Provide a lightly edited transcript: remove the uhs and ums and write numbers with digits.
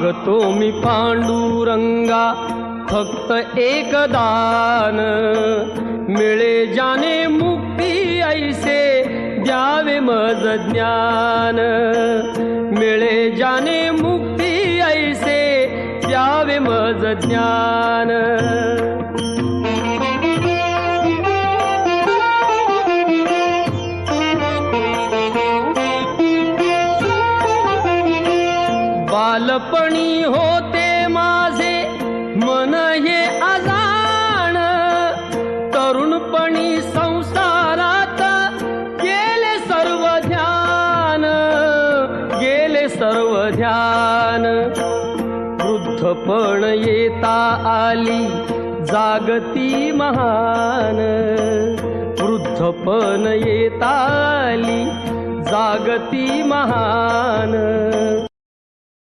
मागतो मी पांडुरंगा फक्त एक दान, मिळे जाने मुक्ती ऐसे द्यावे मज ज्ञान, मिळे जाने मुक्ती ऐसे द्यावे मज ज्ञान। बालपणी होते माझे मन हे अजाण, तरुणपणी संसारात गेले सर्व ध्यान, गेले सर्व ध्यान। वृद्धपण येता आली जागती महान, वृद्धपण येता आली जागती महान।